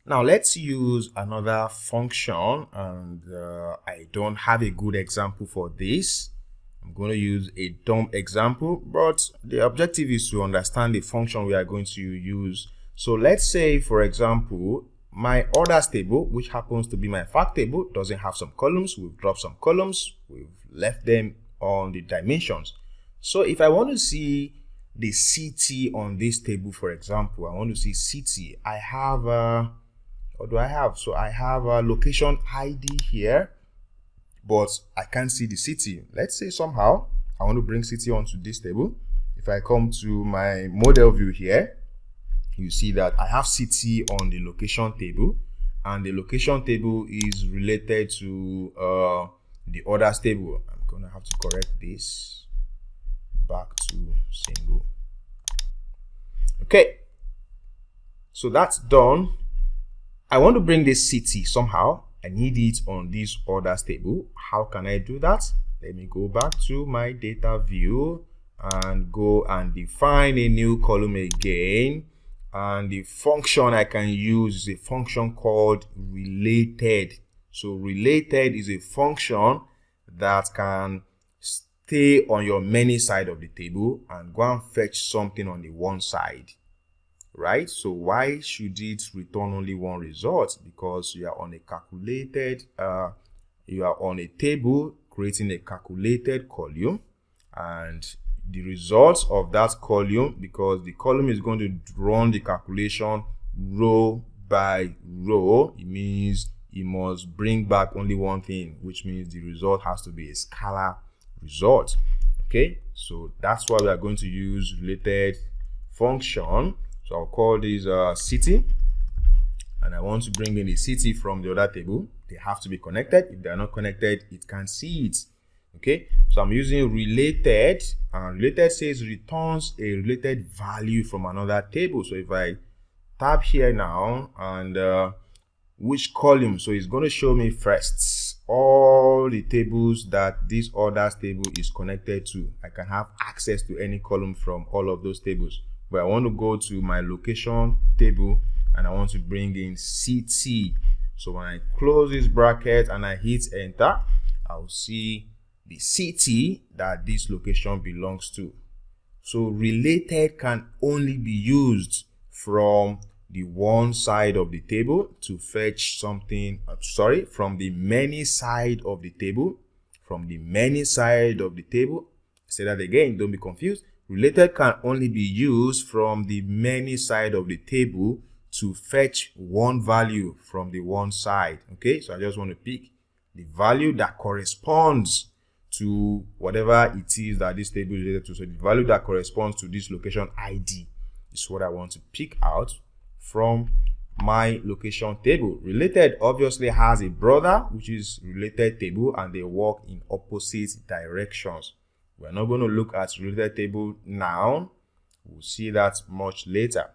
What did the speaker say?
Now let's use another function, and I don't have a good example for this. I'm going to use a dumb example, but the objective is to understand the function we are going to use. So let's say, for example, my orders table, which happens to be my fact table, doesn't have some columns. We've dropped some columns. We've left them on the dimensions. So if I want to see the CT on this table, for example, I want to see CT. I have what do I have? So I have a location ID here, but I can't see the city. Let's say somehow I want to bring city onto this table. If I come to my model view here, you see that I have city on the location table, and the location table is related to the orders table. I'm gonna have to correct this back to single. Okay, so that's done. I want to bring this city somehow. I need it on this orders table. How can I do that? Let me go back to my data view and go and define a new column again. And the function I can use is a function called related. So related is a function that can stay on your many side of the table and go and fetch something on the one side. Right? So why should it return only one result? Because you are on a calculated, you are on a table creating a calculated column, and the results of that column, because the column is going to run the calculation row by row, it means it must bring back only one thing, which means the result has to be a scalar result. Okay, so that's why we are going to use related function. So I'll call this city, and I want to bring in the city from the other table. They have to be connected. If they are not connected, it can't see it. Okay, so I'm using related, and related says returns a related value from another table. So if I tap here now, and which column, so it's going to show me first all the tables that this orders table is connected to. I can have access to any column from all of those tables, but I want to go to my location table and I want to bring in CT. So when I close this bracket and I hit enter, I'll see the city that this location belongs to. So related can only be used from the one side of the table to fetch something, from the many side of the table, from the many side of the table. Say that again, don't be confused. Related can only be used from the many side of the table to fetch one value from the one side. Okay, so I just want to pick the value that corresponds to whatever it is that this table is related to. So the value that corresponds to this location ID is what I want to pick out from my location table. Related obviously has a brother, which is related table, and they work in opposite directions. We're not going to look at related table now. We'll see that much later.